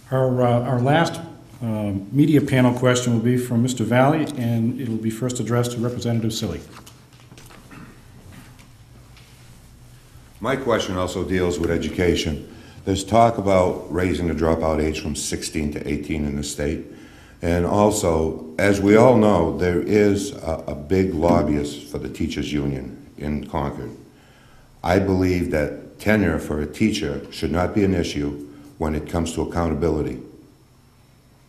Our last media panel question will be from Mr. Valley, and it will be first addressed to Representative Cilley. My question also deals with education. There's talk about raising the dropout age from 16 to 18 in the state. And also, as we all know, there is a big lobbyist for the teachers union in Concord. I believe that tenure for a teacher should not be an issue when it comes to accountability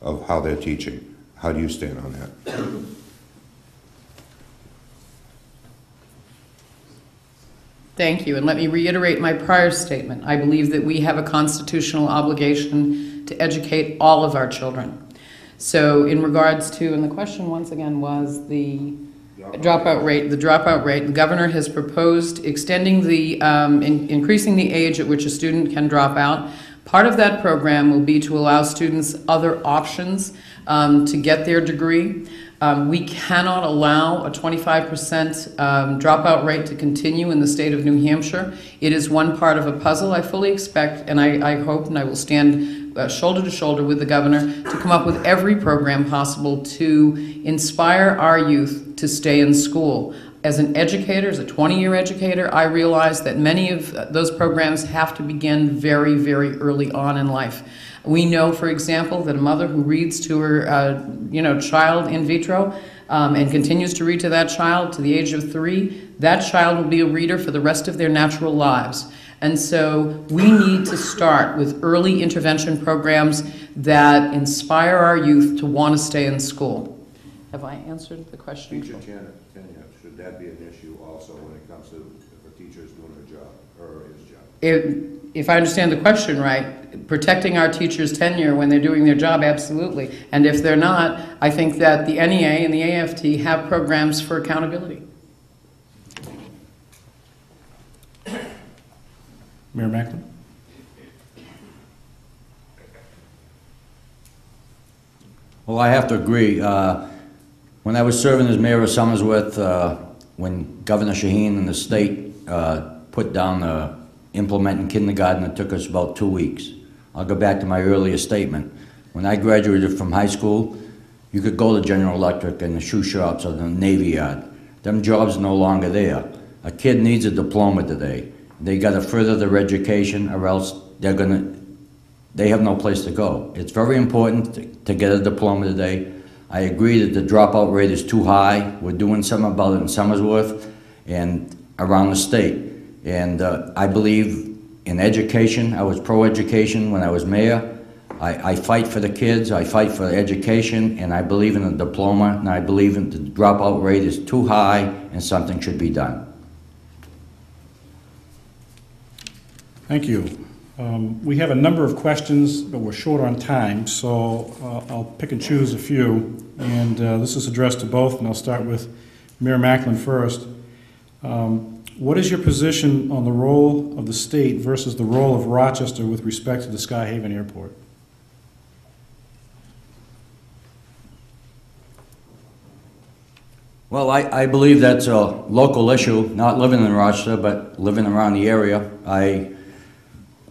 of how they're teaching. How do you stand on that? Thank you, and let me reiterate my prior statement. I believe that we have a constitutional obligation to educate all of our children. So in regards to, and the question once again was the dropout rate. The dropout rate, the governor has proposed extending the, increasing the age at which a student can drop out. Part of that program will be to allow students other options to get their degree. We cannot allow a 25% dropout rate to continue in the state of New Hampshire. It is one part of a puzzle. I fully expect, and I hope, and I will stand shoulder to shoulder with the governor to come up with every program possible to inspire our youth to stay in school. As an educator, as a 20-year educator, I realize that many of those programs have to begin very, very early on in life. We know, for example, that a mother who reads to her child in vitro and continues to read to that child to the age of 3, that child will be a reader for the rest of their natural lives. And so we need to start with early intervention programs that inspire our youth to want to stay in school. Have I answered the question? Teacher tenure, should that be an issue also when it comes to if a teacher is doing her job, or his job? If I understand the question right, protecting our teachers' tenure when they're doing their job, absolutely. And if they're not, I think that the NEA and the AFT have programs for accountability. Mayor McLin. Well, I have to agree. When I was serving as mayor of Somersworth, when Governor Shaheen and the state put down the implementing kindergarten, it took us about 2 weeks. I'll go back to my earlier statement. When I graduated from high school, you could go to General Electric and the shoe shops or the Navy Yard. Them jobs are no longer there. A kid needs a diploma today. They got to further their education, or else they have no place to go. It's very important to get a diploma today. I agree that the dropout rate is too high. We're doing something about it in Somersworth and around the state. And I believe in education. I was pro-education when I was mayor. I fight for the kids, I fight for education, and I believe in a diploma, and I believe in the dropout rate is too high and something should be done. Thank you. We have a number of questions, but we're short on time, so I'll pick and choose a few. And this is addressed to both, and I'll start with Mayor McLin first. What is your position on the role of the state versus the role of Rochester with respect to the Skyhaven Airport? Well, I believe that's a local issue, not living in Rochester, but living around the area.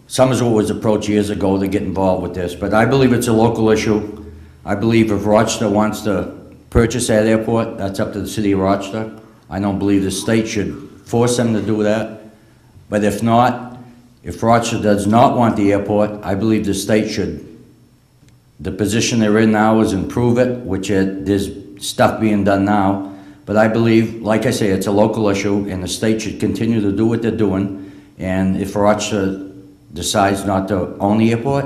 Somersworth was approached years ago to get involved with this, but I believe it's a local issue. I believe if Rochester wants to purchase that airport, that's up to the city of Rochester. I don't believe the state should force them to do that. But if not, if Rochester does not want the airport, I believe the state should. The position they're in now is improve it, which there's stuff being done now. But I believe, like I say, it's a local issue, and the state should continue to do what they're doing. And if Rochester decides not to own the airport,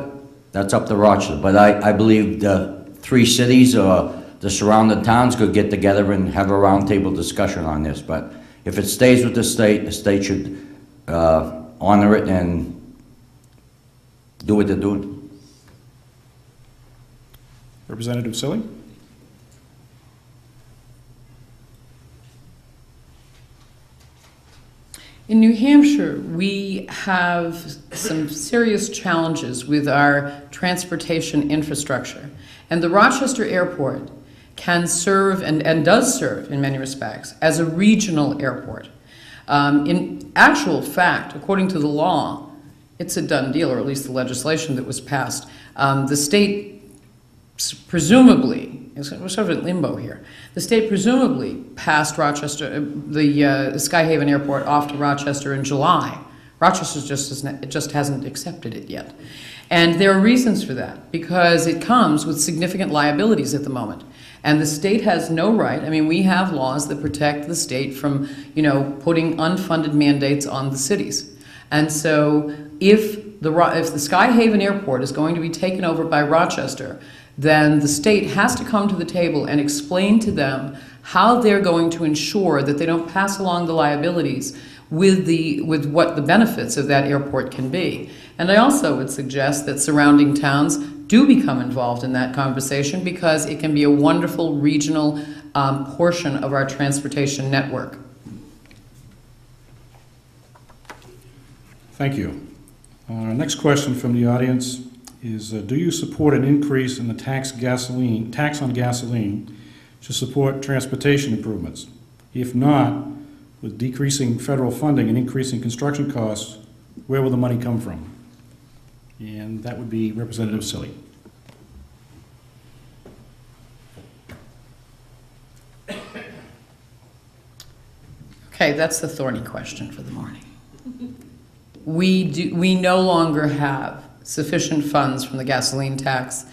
that's up to Rochester. But I believe the 3 cities or the surrounding towns could get together and have a roundtable discussion on this. But if it stays with the state should honor it and do what they're doing. Representative Cilley. In New Hampshire, we have some serious challenges with our transportation infrastructure. And the Rochester Airport can serve, and does serve in many respects, as a regional airport. In actual fact, according to the law, it's a done deal, or at least the legislation that was passed. The state presumably, we're sort of in limbo here, the state presumably passed Rochester, the Skyhaven Airport off to Rochester in July. Rochester just hasn't accepted it yet. And there are reasons for that, because it comes with significant liabilities at the moment. And the state has no right, I mean, we have laws that protect the state from, putting unfunded mandates on the cities. And so if the Skyhaven Airport is going to be taken over by Rochester, then the state has to come to the table and explain to them how they're going to ensure that they don't pass along the liabilities with what the benefits of that airport can be. And I also would suggest that surrounding towns do become involved in that conversation, because it can be a wonderful regional portion of our transportation network. Thank you. Our next question from the audience is, do you support an increase in the tax on gasoline to support transportation improvements? If not, with decreasing federal funding and increasing construction costs, where will the money come from? And that would be Representative Cilley. Okay, that's the thorny question for the morning. We no longer have sufficient funds from the gasoline tax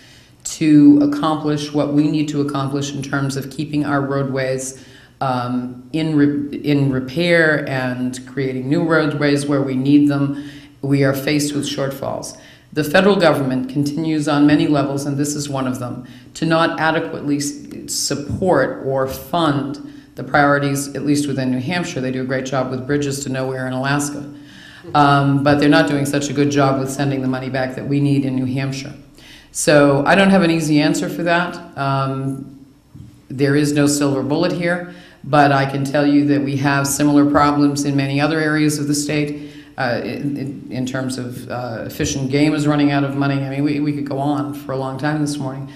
to accomplish what we need to accomplish in terms of keeping our roadways in repair and creating new roadways where we need them. We are faced with shortfalls. The federal government continues on many levels, and this is one of them, to not adequately support or fund the priorities, at least within New Hampshire. They do a great job with bridges to nowhere in Alaska. But they're not doing such a good job with sending the money back that we need in New Hampshire. So I don't have an easy answer for that. There is no silver bullet here, but I can tell you that we have similar problems in many other areas of the state in terms of Fish and Game is running out of money. I mean, we could go on for a long time this morning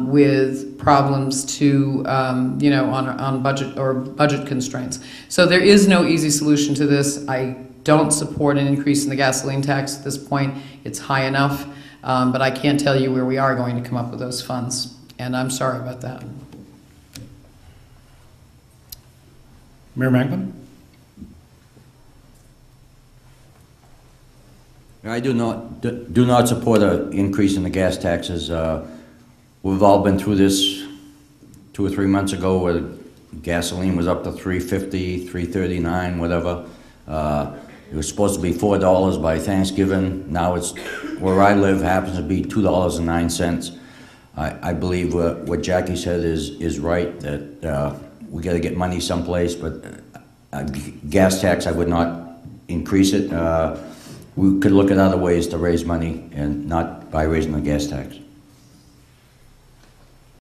with problems to, on budget or budget constraints. So there is no easy solution to this. I don't support an increase in the gasoline tax at this point. It's high enough, but I can't tell you where we are going to come up with those funds, and I'm sorry about that. Mayor McLin? I do not support an increase in the gas taxes. We've all been through this 2 or 3 months ago, where gasoline was up to $3.50, $3.39, whatever. It was supposed to be $4 by Thanksgiving. Now it's, where I live, happens to be $2.09. I believe what Jackie said is right, that we got to get money someplace, but gas tax, I would not increase it. We could look at other ways to raise money, and not by raising the gas tax.